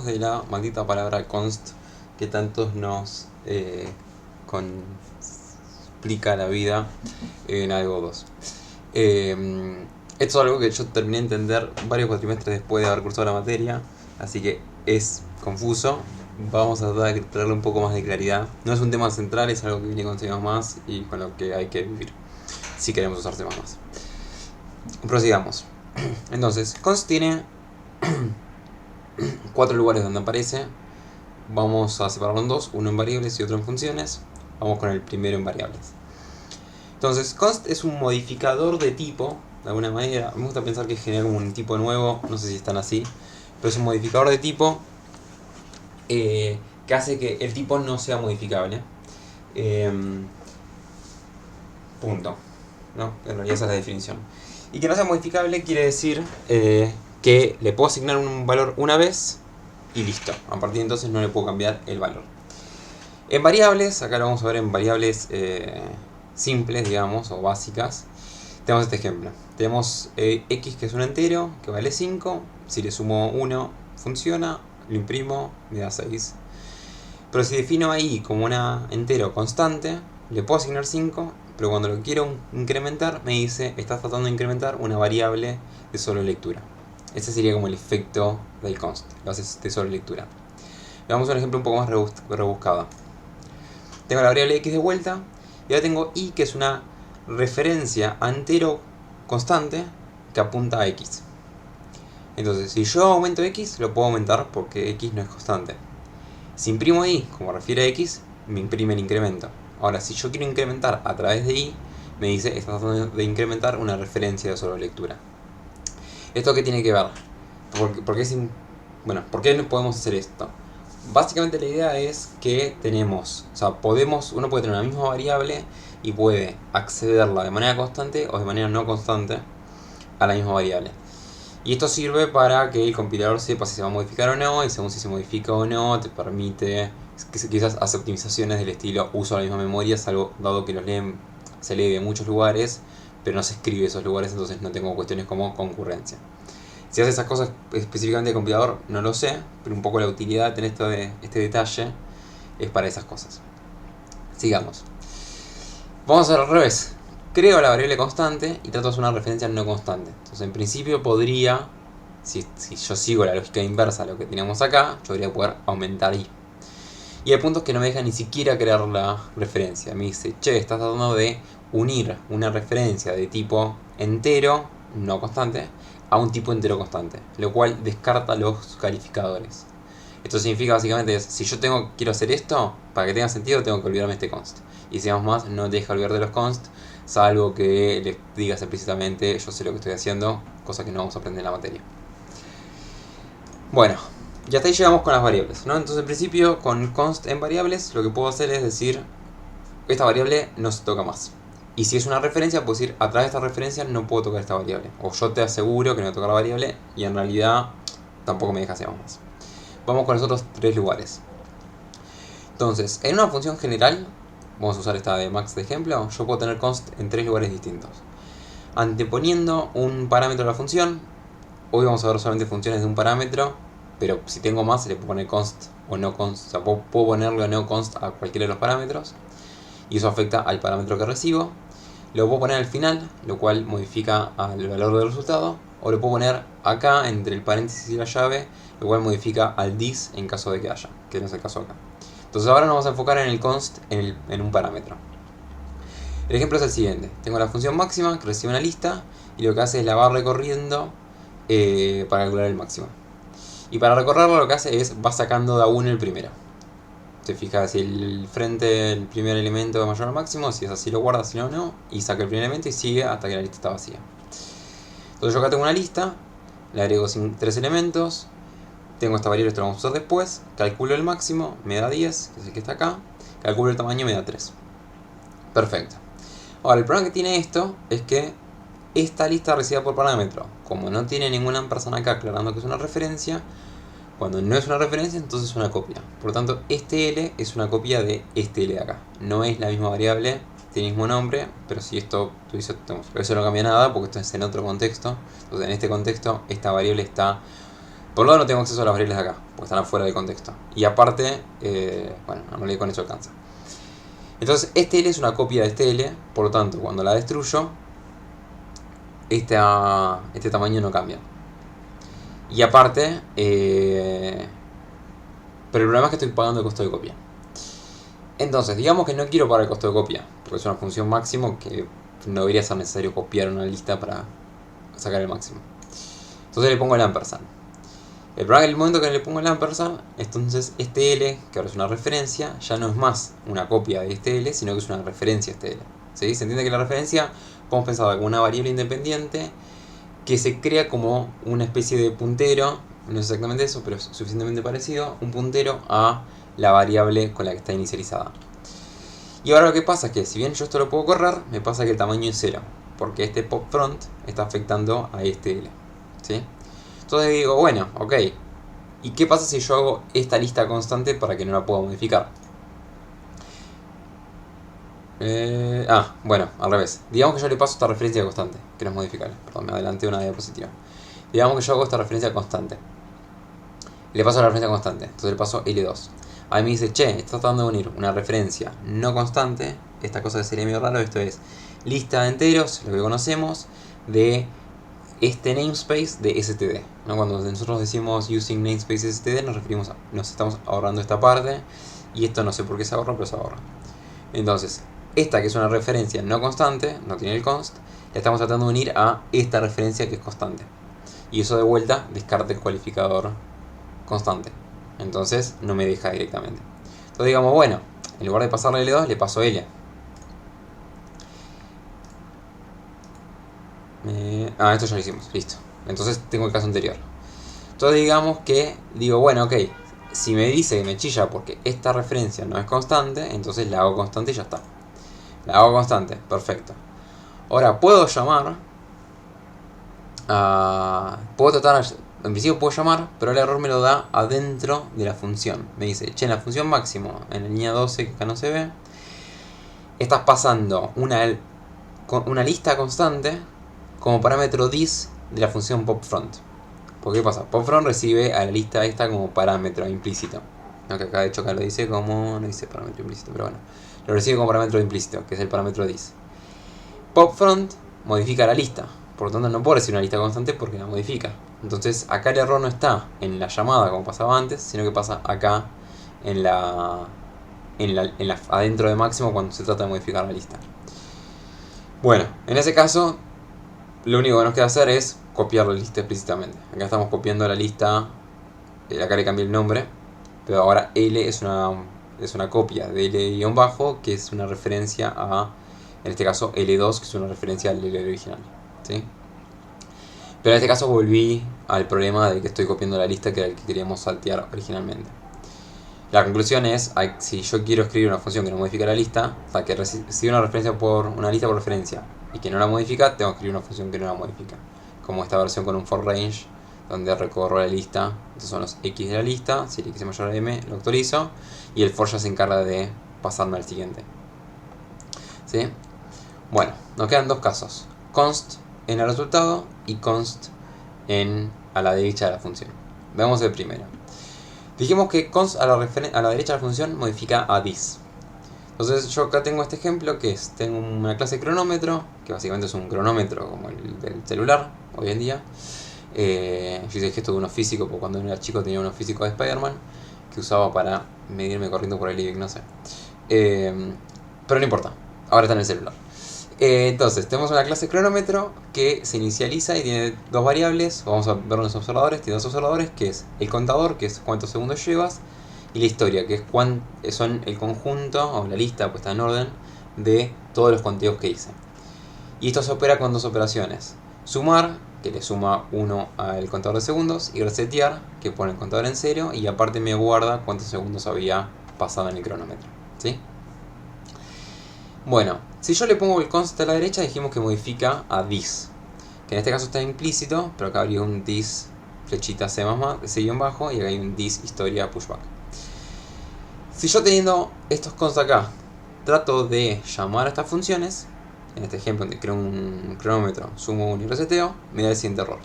olvidemos de la maldita palabra const que tantos nos complica la vida en algo 2. Esto es algo que yo terminé de entender varios cuatrimestres después de haber cursado la materia, así que es confuso. Vamos a tratar de traerle un poco más de claridad. No es un tema central, es algo que viene con C++ y con lo que hay que vivir si queremos usar C++. Prosigamos. Entonces, const tiene 4 lugares donde aparece. Vamos a separarlo en dos, uno en variables y otro en funciones. Vamos con el primero en variables. Entonces, const es un modificador de tipo, de alguna manera. Me gusta pensar que genera como un tipo nuevo, no sé si están así, pero es un modificador de tipo que hace que el tipo no sea modificable. Punto. ¿No? En realidad esa es la definición. Y que no sea modificable quiere decir que le puedo asignar un valor una vez y listo. A partir de entonces no le puedo cambiar el valor. En variables, acá lo vamos a ver en variables simples, digamos, o básicas. Tenemos este ejemplo. Tenemos x que es un entero, que vale 5. Si le sumo 1, funciona. Lo imprimo, me da 6. Pero si defino ahí como un entero constante, le puedo asignar 5, pero cuando lo quiero incrementar, me dice, estás tratando de incrementar una variable de solo lectura. Ese sería como el efecto del const, lo haces de solo lectura. Veamos un ejemplo un poco más rebuscado. Tengo la variable x de vuelta, y ahora tengo y, que es una referencia a entero constante que apunta a x. Entonces, si yo aumento x, lo puedo aumentar porque x no es constante. Si imprimo y, como refiere a x, me imprime el incremento. Ahora, si yo quiero incrementar a través de y, me dice, estás tratando de incrementar una referencia de solo lectura. ¿Esto qué tiene que ver? ¿Por qué no podemos hacer esto? Básicamente la idea es que tenemos, o sea, uno puede tener una misma variable y puede accederla de manera constante o de manera no constante a la misma variable. Y esto sirve para que el compilador sepa si se va a modificar o no, y según si se modifica o no, te permite, quizás hacer optimizaciones del estilo uso la misma memoria, salvo dado que se lee de muchos lugares, pero no se escribe esos lugares, entonces no tengo cuestiones como concurrencia. Si hace esas cosas específicamente de compilador, no lo sé, pero un poco la utilidad de tener este detalle es para esas cosas. Sigamos. Vamos a hacer al revés. Creo la variable constante y trato de hacer una referencia no constante. Entonces, en principio podría, si yo sigo la lógica inversa a lo que teníamos acá, yo debería poder aumentar y. Y hay puntos que no me dejan ni siquiera crear la referencia. Me dice, che, estás tratando de unir una referencia de tipo entero, no constante, a un tipo entero constante, lo cual descarta los calificadores. Esto significa básicamente si yo quiero hacer esto, para que tenga sentido tengo que olvidarme este const. Y si vamos más, no te deja olvidar de los const, salvo que le digas explícitamente yo sé lo que estoy haciendo, cosa que no vamos a aprender en la materia. Bueno, ya hasta ahí llegamos con las variables, ¿no? Entonces en principio con const en variables lo que puedo hacer es decir, esta variable no se toca más. Y si es una referencia, puedo decir, a través de esta referencia no puedo tocar esta variable. O yo te aseguro que no voy a tocar la variable y en realidad tampoco me deja hacer más. Vamos con los otros 3 lugares. Entonces, en una función general, vamos a usar esta de Max de ejemplo, yo puedo tener const en 3 lugares distintos. Anteponiendo un parámetro a la función, hoy vamos a ver solamente funciones de un parámetro, pero si tengo más, le puedo poner const o no const, o sea, puedo ponerle o no const a cualquiera de los parámetros, y eso afecta al parámetro que recibo. Lo puedo poner al final, lo cual modifica el valor del resultado, o lo puedo poner acá, entre el paréntesis y la llave, lo cual modifica al dis en caso de que haya, que no es el caso acá. Entonces ahora nos vamos a enfocar en el const en un parámetro. El ejemplo es el siguiente. Tengo la función máxima que recibe una lista y lo que hace es la va recorriendo para calcular el máximo. Y para recorrerlo lo que hace es va sacando de a uno el primero. Se fija si el primer elemento es mayor al máximo, si es así lo guarda, si no, no, y saca el primer elemento y sigue hasta que la lista está vacía. Entonces yo acá tengo una lista, le agrego 3 elementos, tengo esta variable, esto lo vamos a usar después, calculo el máximo, me da 10, que es el que está acá, calculo el tamaño, me da 3. Perfecto. Ahora, el problema que tiene esto es que esta lista recibida por parámetro, como no tiene ninguna persona acá aclarando que es una referencia, cuando no es una referencia, entonces es una copia. Por lo tanto, este L es una copia de este L de acá. No es la misma variable, tiene el mismo nombre, pero si esto eso no cambia nada porque esto es en otro contexto. Entonces, en este contexto, esta variable está Por un lado no tengo acceso a las variables de acá, porque están afuera del contexto. Y aparte, bueno, en realidad con eso alcanza. Entonces, este L es una copia de este L, por lo tanto, cuando la destruyo, este tamaño no cambia. Y aparte, pero el problema es que estoy pagando el costo de copia. Entonces, digamos que no quiero pagar el costo de copia, porque es una función máximo que no debería ser necesario copiar una lista para sacar el máximo. Entonces le pongo el ampersand. El problema es que en el momento que le pongo el ampersand, entonces este L, que ahora es una referencia, ya no es más una copia de este L, sino que es una referencia a este L. ¿Sí? Se entiende que la referencia podemos pensar como una variable independiente que se crea como una especie de puntero, no es exactamente eso, pero es suficientemente parecido, un puntero a la variable con la que está inicializada. Y ahora lo que pasa es que si bien yo esto lo puedo correr, me pasa que el tamaño es 0, porque este pop front está afectando a este L. ¿Sí? Entonces digo, bueno, ok, ¿y qué pasa si yo hago esta lista constante para que no la pueda modificar? Bueno, al revés. Digamos que yo le paso esta referencia constante, que no es modificable. Perdón, me adelanté una diapositiva. Digamos que yo hago esta referencia constante. Le paso la referencia constante, entonces le paso L2. Ahí me dice, che, estás tratando de unir una referencia no constante, esta cosa que sería medio raro, esto es lista de enteros, lo que conocemos, de este namespace de std. ¿No? Cuando nosotros decimos using namespace std nos estamos ahorrando esta parte, y esto no sé por qué se ahorra, pero se ahorra. Entonces, esta que es una referencia no constante, no tiene el const, la estamos tratando de unir a esta referencia que es constante. Y eso de vuelta descarta el cualificador constante. Entonces no me deja directamente. Entonces digamos, bueno, en lugar de pasarle L2, le paso L. Esto ya lo hicimos, listo. Entonces tengo el caso anterior. Entonces digamos que, digo, bueno, ok, si me dice que me chilla porque esta referencia no es constante, entonces la hago constante y ya está. La hago constante, perfecto. Ahora puedo llamar puedo tratar, en principio puedo llamar, pero el error me lo da adentro de la función. Me dice, che, en la función máximo, en la línea 12, que acá no se ve, estás pasando una lista constante como parámetro dis de la función popFront. ¿Por qué pasa? PopFront recibe a la lista esta como parámetro implícito. No, que acá de hecho acá lo dice como, no dice parámetro implícito, pero bueno. Lo recibe como parámetro implícito, que es el parámetro dis. popFront modifica la lista. Por lo tanto no puedo recibir una lista constante porque la modifica. Entonces acá el error no está en la llamada como pasaba antes, sino que pasa acá en la adentro de máximo cuando se trata de modificar la lista. Bueno, en ese caso lo único que nos queda hacer es copiar la lista explícitamente. Acá estamos copiando la lista, acá le cambié el nombre, pero ahora L es una copia de L-bajo, que es una referencia a, en este caso, L2, que es una referencia al L original. ¿Sí? Pero en este caso volví al problema de que estoy copiando la lista que era el que queríamos saltear originalmente. La conclusión es, si yo quiero escribir una función que no modifica la lista, o sea, que recibe una lista por referencia y que no la modifica, tengo que escribir una función que no la modifica. Como esta versión con un for range, donde recorro la lista, estos son los x de la lista, si el x es mayor a m, lo actualizo, y el for ya se encarga de pasarme al siguiente. ¿Sí? Bueno, nos quedan dos casos. Const en el resultado y const a la derecha de la función. Veamos el primero. Dijimos que const a la derecha de la función modifica a this. Entonces yo acá tengo este ejemplo que es, tengo una clase cronómetro, que básicamente es un cronómetro como el del celular hoy en día. Yo hice el gesto de uno físico, porque cuando era chico tenía uno físico de Spider-Man, que usaba para medirme corriendo por el living, no sé. Pero no importa, ahora está en el celular. Entonces, tenemos una clase cronómetro que se inicializa y tiene dos variables. Vamos a ver los observadores. Tiene dos observadores, que es el contador, que es cuántos segundos llevas, y la historia, que es son el conjunto, o la lista puesta en orden, de todos los conteos que hice. Y esto se opera con dos operaciones. Sumar, que le suma 1 al contador de segundos, y resetear, que pone el contador en 0, y aparte me guarda cuántos segundos había pasado en el cronómetro. ¿Sí? Bueno, si yo le pongo el const a la derecha, dijimos que modifica a this, que en este caso está implícito, pero acá habría un this flechita c++, c-bajo, y acá hay un this historia pushback. Si yo teniendo estos const acá, trato de llamar a estas funciones, en este ejemplo donde creo un cronómetro, sumo 1 y reseteo, me da el siguiente error.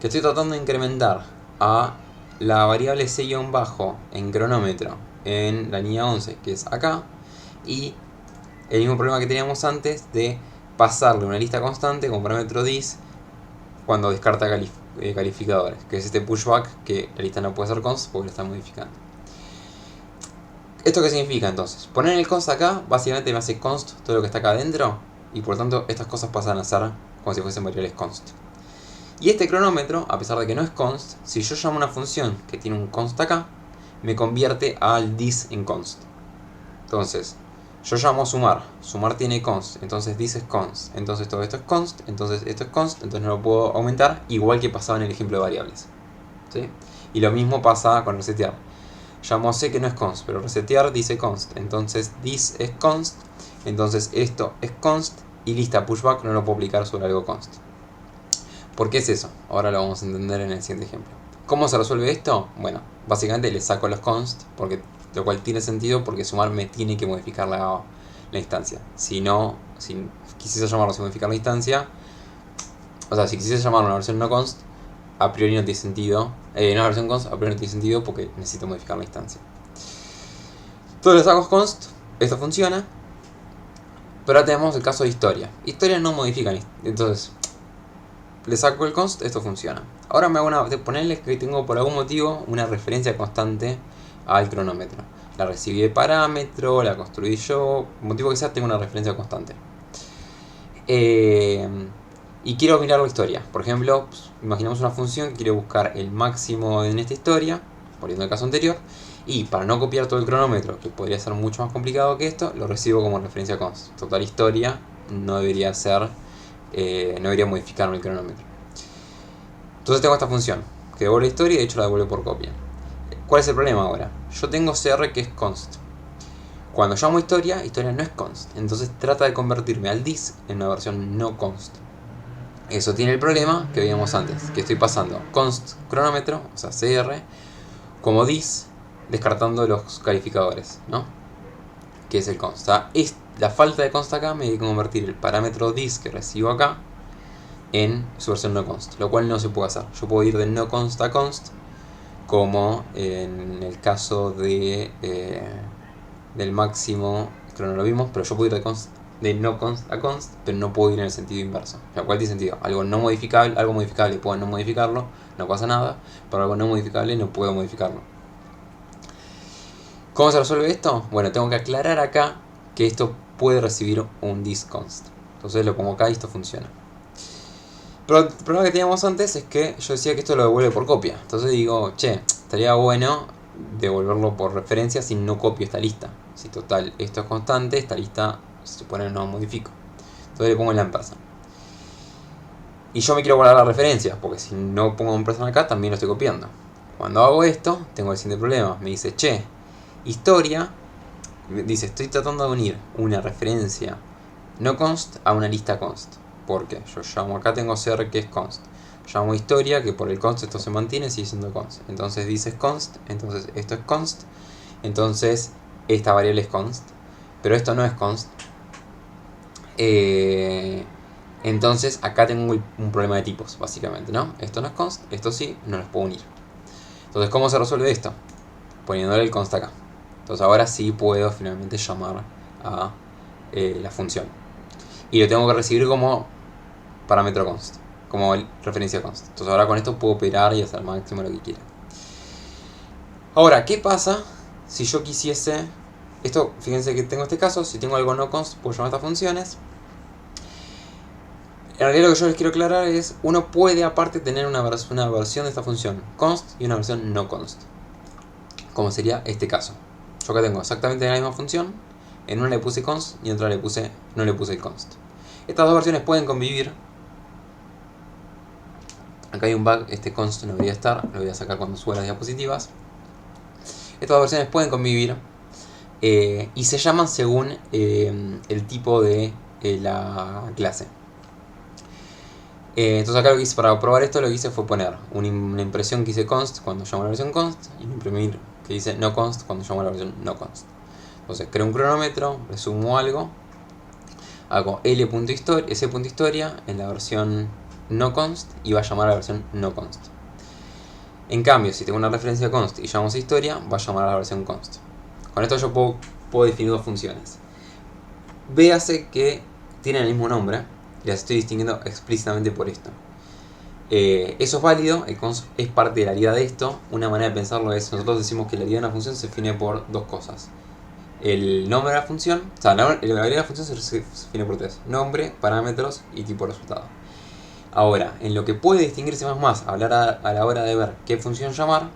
Que estoy tratando de incrementar a la variable c-bajo en cronómetro en la línea 11, que es acá, y el mismo problema que teníamos antes de pasarle una lista constante con parámetro dis cuando descarta calificadores, que es este pushback que la lista no puede ser const porque lo está modificando. ¿Esto qué significa entonces? Poner el const acá básicamente me hace const todo lo que está acá adentro, y por tanto estas cosas pasan a ser como si fuesen variables const. Y este cronómetro, a pesar de que no es const, si yo llamo una función que tiene un const acá, me convierte al dis en const. Entonces, yo llamo sumar, sumar tiene const, entonces dis es const, entonces todo esto es const, entonces esto es const, entonces no lo puedo aumentar, igual que pasaba en el ejemplo de variables. ¿Sí? Y lo mismo pasa con resetear. Llamo c que no es const, pero resetear dice const, entonces dis es const, entonces esto es const, y lista, pushback no lo puedo aplicar sobre algo const. ¿Por qué es eso? Ahora lo vamos a entender en el siguiente ejemplo. ¿Cómo se resuelve esto? Bueno, básicamente le saco los const, lo cual tiene sentido porque sumar me tiene que modificar la instancia. Si quisiese llamarlo sin modificar la instancia, o sea, si quisiese llamarlo una versión no const, a priori no tiene sentido. Una versión const a priori no tiene sentido porque necesito modificar la instancia. Entonces le saco const, esto funciona. Pero ahora tenemos el caso de historia. Historia no modifica, entonces le saco el const, esto funciona. Ahora me hago ponerle que tengo por algún motivo una referencia constante al cronómetro. La recibí de parámetro, la construí yo, motivo que sea, tengo una referencia constante. Y quiero mirar la historia. Por ejemplo, imaginemos una función que quiere buscar el máximo en esta historia, poniendo el caso anterior, y para no copiar todo el cronómetro, que podría ser mucho más complicado que esto, lo recibo como referencia const. Total historia no debería modificarme el cronómetro. Entonces tengo esta función que devuelve la historia y de hecho la devuelve por copia. ¿Cuál es el problema ahora? Yo tengo cr que es const. Cuando llamo historia no es const. Entonces trata de convertirme al dis en una versión no const. Eso tiene el problema que veíamos antes, que estoy pasando const cronómetro, o sea cr, como dis, descartando los calificadores, ¿no? Que es el const. La falta de const acá me tiene que convertir el parámetro dis que recibo acá en su versión no const, lo cual no se puede hacer. Yo puedo ir de no const a const, como en el caso de del máximo, creo que no lo vimos, pero yo puedo ir de no const a const, pero no puedo ir en el sentido inverso. Lo cual tiene sentido. Algo modificable puedo no modificarlo, no pasa nada, pero algo no modificable no puedo modificarlo. ¿Cómo se resuelve esto? Bueno, tengo que aclarar acá que esto puede recibir un disconst. Entonces lo pongo acá y esto funciona. Pero el problema que teníamos antes es que yo decía que esto lo devuelve por copia. Entonces digo, estaría bueno devolverlo por referencia si no copio esta lista. Si total esto es constante, esta lista se supone no modifico. Entonces le pongo el ampersand. Y yo me quiero guardar la referencia, porque si no pongo un ampersand acá también lo estoy copiando. Cuando hago esto, tengo el siguiente problema. Me dice, historia, dice, estoy tratando de unir una referencia no const a una lista const. Porque yo llamo, acá tengo cr que es const. Llamo historia, que por el const esto se mantiene, sigue siendo const. Entonces dice const, entonces esto es const. Entonces esta variable es const. Pero esto no es const. Entonces acá tengo un problema de tipos, básicamente, ¿no? Esto no es const, esto sí, no los puedo unir. Entonces, ¿cómo se resuelve esto? Poniéndole el const acá. Entonces ahora sí puedo finalmente llamar a la función. Y lo tengo que recibir como parámetro const, como referencia const. Entonces ahora con esto puedo operar y hacer máximo lo que quiera. Ahora, ¿qué pasa si yo quisiese... Esto, fíjense que tengo este caso, si tengo algo no const, puedo llamar a estas funciones. En realidad lo que yo les quiero aclarar es, uno puede aparte tener una versión de esta función const y una versión no const. Como sería este caso. Yo acá tengo exactamente la misma función, en una le puse const y en otra no le puse el const. Estas dos versiones pueden convivir. Acá hay un bug, este const no debería estar, lo voy a sacar cuando suba las diapositivas. Estas dos versiones pueden convivir y se llaman según el tipo de la clase. Entonces acá lo que hice para probar esto, lo que hice fue poner una impresión que hice const cuando llamo a la versión const y un imprimir que dice no const cuando llamo a la versión no const. Entonces creo un cronómetro, resumo algo, hago s.historia en la versión no const y va a llamar a la versión no const. En cambio, si tengo una referencia const y llamamos a historia, va a llamar a la versión const. Con esto yo puedo definir dos funciones. Véase que tienen el mismo nombre, y las estoy distinguiendo explícitamente por esto. Eso es válido, el const es parte de la arida de esto. Una manera de pensarlo es, nosotros decimos que la arida de una función se define por dos cosas. El nombre de la función, o sea, la arida de la función se define por tres: nombre, parámetros y tipo de resultado. Ahora, en lo que puede distinguirse más a la hora de ver qué función llamar,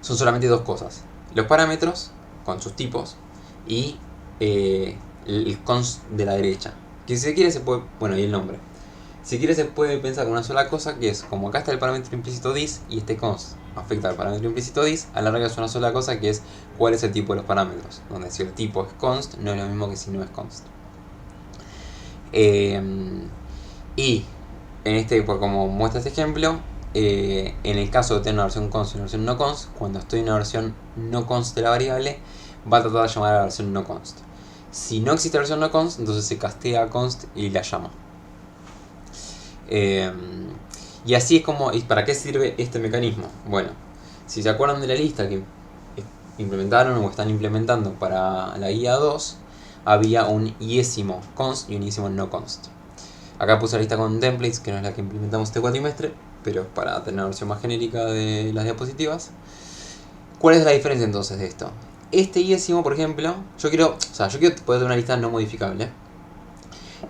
son solamente dos cosas: los parámetros con sus tipos y el const de la derecha, que si se quiere se puede, bueno, y el nombre. Si quiere se puede pensar con una sola cosa, que es como acá está el parámetro implícito this y este const afecta al parámetro implícito this, a la larga es una sola cosa, que es cuál es el tipo de los parámetros, donde si el tipo es const no es lo mismo que si no es const. Y en este, como muestra este ejemplo, en el caso de tener una versión const y una versión no const, cuando estoy en una versión no const de la variable, va a tratar de llamar a la versión no const. Si no existe la versión no const, entonces se castea a const y la llama. Y así es como... ¿Y para qué sirve este mecanismo? Bueno, si se acuerdan de la lista que implementaron o están implementando para la guía 2, había un iésimo const y un iésimo no const. Acá puse la lista con templates, que no es la que implementamos este cuatrimestre, pero para tener una versión más genérica de las diapositivas. ¿Cuál es la diferencia entonces de esto? Este iésimo, por ejemplo, yo quiero poder tener una lista no modificable,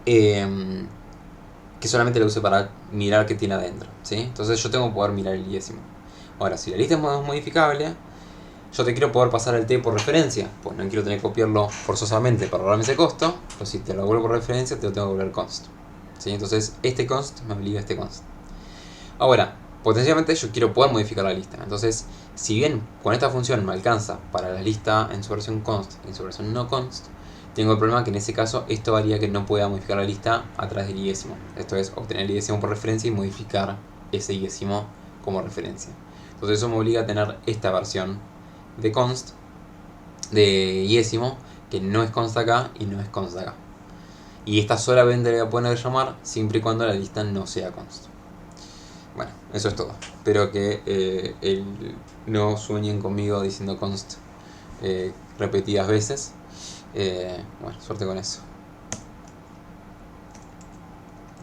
que solamente la use para mirar qué tiene adentro, ¿sí? Entonces yo tengo que poder mirar el iésimo. Ahora, si la lista es modificable, yo te quiero poder pasar el t por referencia, pues no quiero tener que copiarlo forzosamente para ahorrarme ese costo, pero si te lo vuelvo por referencia, te lo tengo que volver const. ¿Sí? Entonces este const me obliga a este const. Ahora, potencialmente yo quiero poder modificar la lista. Entonces, si bien con esta función me alcanza para la lista en su versión const y en su versión no const, tengo el problema que en ese caso esto haría que no pueda modificar la lista a través del iésimo. Esto es, obtener el iésimo por referencia y modificar ese iésimo como referencia. Entonces eso me obliga a tener esta versión de const, de iésimo, que no es const acá y no es const acá. Y esta solamente le voy a poder llamar siempre y cuando la lista no sea const. Bueno, eso es todo. Espero que no sueñen conmigo diciendo const repetidas veces. Bueno, suerte con eso.